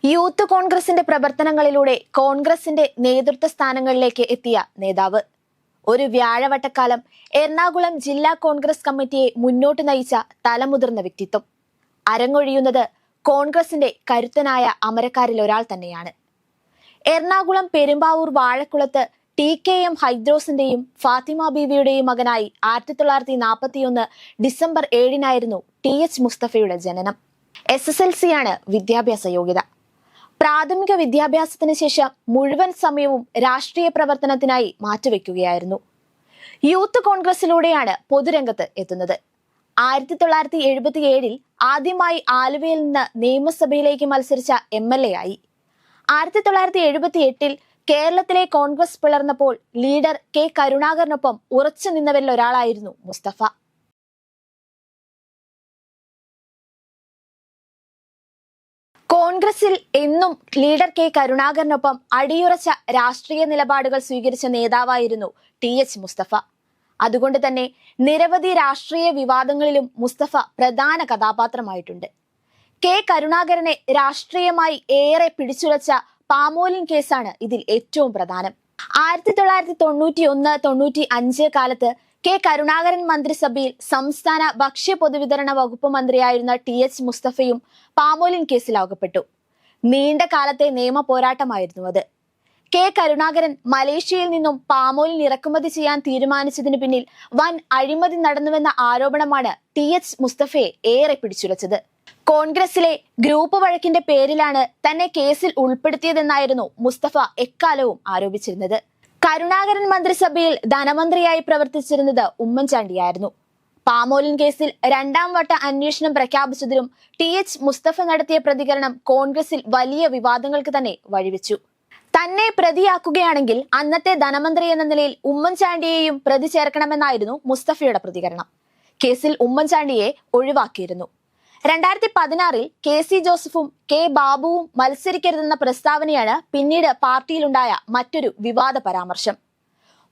Youth കോൺഗ്രസിന്റെ പ്രവർത്തനങ്ങളിലൂടെ കോൺഗ്രസിന്റെ നേതൃത്വ സ്ഥാനങ്ങളിലേക്ക് എത്തിയ നേതാവ്. ഒരു വ്യാഴവട്ടക്കാലം എറണാകുളം ജില്ലാ കോൺഗ്രസ് കമ്മിറ്റിയെ മുന്നോട്ട് നയിച്ച തലമുതിർന്ന വ്യക്തിത്വം. അരങ്ങൊഴിയുന്നത് കോൺഗ്രസിന്റെ കരുത്തനായ അമരക്കാരിൽ ഒരാൾ തന്നെയാണ്. എറണാകുളം പെരുമ്പാവൂർ വാഴക്കുളത്ത് TKM ഹൈദ്രോസിന്റെയും ഫാത്തിമ ബീവിയുടെയും മകനായി 1941 ഡിസംബർ 7 TH മുസ്തഫയുടെ ജനനം. SSLC ആണ് വിദ്യാഭ്യാസ യോഗ്യത. പ്രാഥമിക വിദ്യാഭ്യാസത്തിന് ശേഷം മുഴുവൻ സമയവും രാഷ്ട്രീയ പ്രവർത്തനത്തിനായി മാറ്റിവെക്കുകയായിരുന്നു. യൂത്ത് കോൺഗ്രസിലൂടെയാണ് പൊതുരംഗത്ത് എത്തുന്നത്. 1977 ആദ്യമായി ആലുവയിൽ നിന്ന് നിയമസഭയിലേക്ക് മത്സരിച്ച MLA ആയി. 1978 കേരളത്തിലെ കോൺഗ്രസ് പിളർന്നപ്പോൾ ലീഡർ K കരുണാകരനൊപ്പം ഉറച്ചു നിന്നവരിൽ ഒരാളായിരുന്നു മുസ്തഫ. കോൺഗ്രസിൽ എന്നും ലീഡർ K കരുണാകരനൊപ്പം അടിയുറച്ച രാഷ്ട്രീയ നിലപാടുകൾ സ്വീകരിച്ച നേതാവായിരുന്നു TH മുസ്തഫ. അതുകൊണ്ട് തന്നെ നിരവധി രാഷ്ട്രീയ വിവാദങ്ങളിലും മുസ്തഫ പ്രധാന കഥാപാത്രമായിട്ടുണ്ട്. K കരുണാകരനെ രാഷ്ട്രീയമായി ഏറെ പിടിച്ചുലച്ച പാമോലിൻ കേസാണ് ഇതിൽ ഏറ്റവും പ്രധാനം. 1991-95 കാലത്ത് K കരുണാകരൻ മന്ത്രിസഭയിൽ സംസ്ഥാന ഭക്ഷ്യ പൊതുവിതരണ വകുപ്പ് മന്ത്രിയായിരുന്ന TH മുസ്തഫയും പാമോലിൻ കേസിൽ അകപ്പെട്ടു. നീണ്ട കാലത്തെ നിയമ പോരാട്ടമായിരുന്നു അത്. K കരുണാകരൻ മലേഷ്യയിൽ നിന്നും പാമോലിൻ ഇറക്കുമതി ചെയ്യാൻ തീരുമാനിച്ചതിന് പിന്നിൽ വൻ അഴിമതി നടന്നുവെന്ന ആരോപണമാണ് TH മുസ്തഫയെ ഏറെ പിടിച്ചുലച്ചത്. കോൺഗ്രസിലെ ഗ്രൂപ്പ് വഴക്കിന്റെ പേരിലാണ് തന്നെ കേസിൽ ഉൾപ്പെടുത്തിയതെന്നായിരുന്നു മുസ്തഫ എക്കാലവും ആരോപിച്ചിരുന്നത്. കരുണാകരൻ മന്ത്രിസഭയിൽ ധനമന്ത്രിയായി പ്രവർത്തിച്ചിരുന്നത് ഉമ്മൻചാണ്ടിയായിരുന്നു. പാമോലിൻ കേസിൽ 2ാം വട്ട അന്വേഷണം പ്രഖ്യാപിച്ചതിലും TH മുസ്തഫ നടത്തിയ പ്രതികരണം കോൺഗ്രസിൽ വലിയ വിവാദങ്ങൾക്ക് തന്നെ വഴിവെച്ചു. തന്നെ പ്രതിയാക്കുകയാണെങ്കിൽ അന്നത്തെ ധനമന്ത്രി എന്ന നിലയിൽ ഉമ്മൻചാണ്ടിയെയും പ്രതി ചേർക്കണമെന്നായിരുന്നു മുസ്തഫയുടെ പ്രതികരണം. കേസിൽ ഉമ്മൻചാണ്ടിയെ ഒഴിവാക്കിയിരുന്നു. 2016 KC ജോസഫും K ബാബുവും മത്സരിക്കരുതെന്ന പ്രസ്താവനയാണ് പിന്നീട് പാർട്ടിയിലുണ്ടായ മറ്റൊരു വിവാദ പരാമർശം.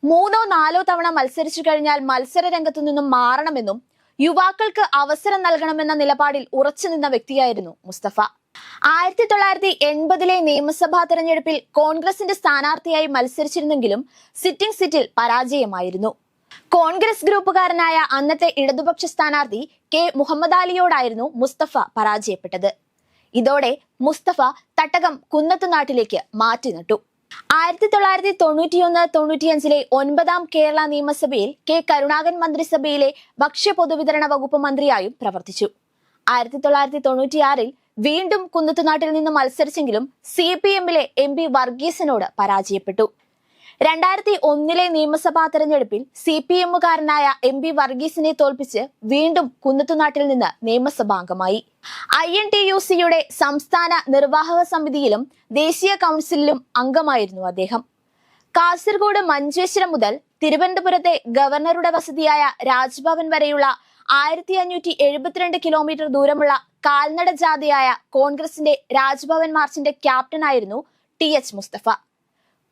3-4 തവണ മത്സരിച്ചു കഴിഞ്ഞാൽ മത്സര രംഗത്തു നിന്നും മാറണമെന്നും യുവാക്കൾക്ക് അവസരം നൽകണമെന്ന നിലപാടിൽ ഉറച്ചു നിന്ന വ്യക്തിയായിരുന്നു മുസ്തഫ. 1980 നിയമസഭാ തെരഞ്ഞെടുപ്പിൽ കോൺഗ്രസിന്റെ സ്ഥാനാർത്ഥിയായി മത്സരിച്ചിരുന്നെങ്കിലും സിറ്റിംഗ് സീറ്റിൽ പരാജയമായിരുന്നു. കോൺഗ്രസ് ഗ്രൂപ്പുകാരനായ അന്നത്തെ ഇടതുപക്ഷ സ്ഥാനാർത്ഥി K മുഹമ്മദ് അലിയോടായിരുന്നു മുസ്തഫ പരാജയപ്പെട്ടത്. ഇതോടെ മുസ്തഫ തട്ടകം കുന്നത്തുനാട്ടിലേക്ക് മാറ്റി നട്ടു. 1991-95 9ാം കേരള നിയമസഭയിൽ K കരുണാകരൻ മന്ത്രിസഭയിലെ ഭക്ഷ്യ പൊതുവിതരണ വകുപ്പ് മന്ത്രിയായും പ്രവർത്തിച്ചു. 1996 വീണ്ടും കുന്നത്തുനാട്ടിൽ നിന്ന് മത്സരിച്ചെങ്കിലും CPM-ലെ MP വർഗീസിനോട് പരാജയപ്പെട്ടു. 2001 നിയമസഭാ തെരഞ്ഞെടുപ്പിൽ CPM-കാരനായ MP വർഗീസിനെ തോൽപ്പിച്ച് വീണ്ടും കുന്നത്തുനാട്ടിൽ നിന്ന് നിയമസഭാംഗമായി. INTUC-യുടെ സംസ്ഥാന നിർവാഹക സമിതിയിലും ദേശീയ കൗൺസിലിലും അംഗമായിരുന്നു അദ്ദേഹം. കാസർഗോഡ് മഞ്ചേശ്വരം മുതൽ തിരുവനന്തപുരത്തെ ഗവർണറുടെ വസതിയായ രാജ്ഭവൻ വരെയുള്ള 1572 കിലോമീറ്റർ ദൂരമുള്ള കാൽനട ജാഥയായ കോൺഗ്രസിന്റെ രാജ്ഭവൻ മാർച്ചിന്റെ ക്യാപ്റ്റനായിരുന്നു TH മുസ്തഫ.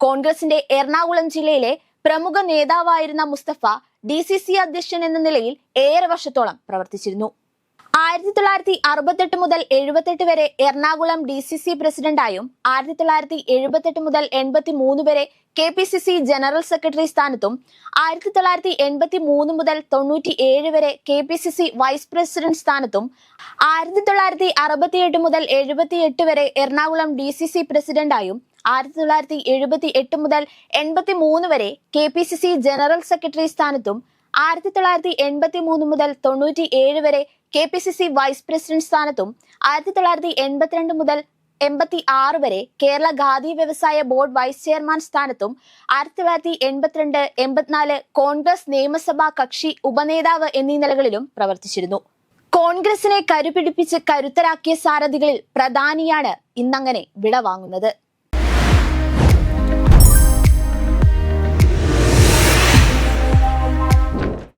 കോൺഗ്രസിന്റെ എറണാകുളം ജില്ലയിലെ പ്രമുഖ നേതാവായിരുന്ന മുസ്തഫ DCC അധ്യക്ഷൻ എന്ന നിലയിൽ ഏറെ വർഷത്തോളം പ്രവർത്തിച്ചിരുന്നു. 1968 മുതൽ 78 വരെ എറണാകുളം DCC പ്രസിഡന്റായും 1978 മുതൽ 83 വരെ KPCC ജനറൽ സെക്രട്ടറി സ്ഥാനത്തും 1983 മുതൽ 97 വരെ KPCC വൈസ് പ്രസിഡന്റ് സ്ഥാനത്തും 1968 മുതൽ 78 വരെ എറണാകുളം DCC പ്രസിഡന്റായും 1978 മുതൽ 83 വരെ KPCC ജനറൽ സെക്രട്ടറി സ്ഥാനത്തും 1983 മുതൽ 97 വരെ KPCC വൈസ് പ്രസിഡന്റ് സ്ഥാനത്തും 1982 മുതൽ 86 വരെ കേരള ഖാദി വ്യവസായ ബോർഡ് വൈസ് ചെയർമാൻ സ്ഥാനത്തും 1982-84 കോൺഗ്രസ് നിയമസഭാ കക്ഷി ഉപനേതാവ് എന്നീ നിലകളിലും പ്രവർത്തിച്ചിരുന്നു. കോൺഗ്രസിനെ കരുപിടിപ്പിച്ച് കരുത്തരാക്കിയ സാരഥികളിൽ പ്രധാനിയാണ് ഇന്നങ്ങനെ വിടവാങ്ങുന്നത്.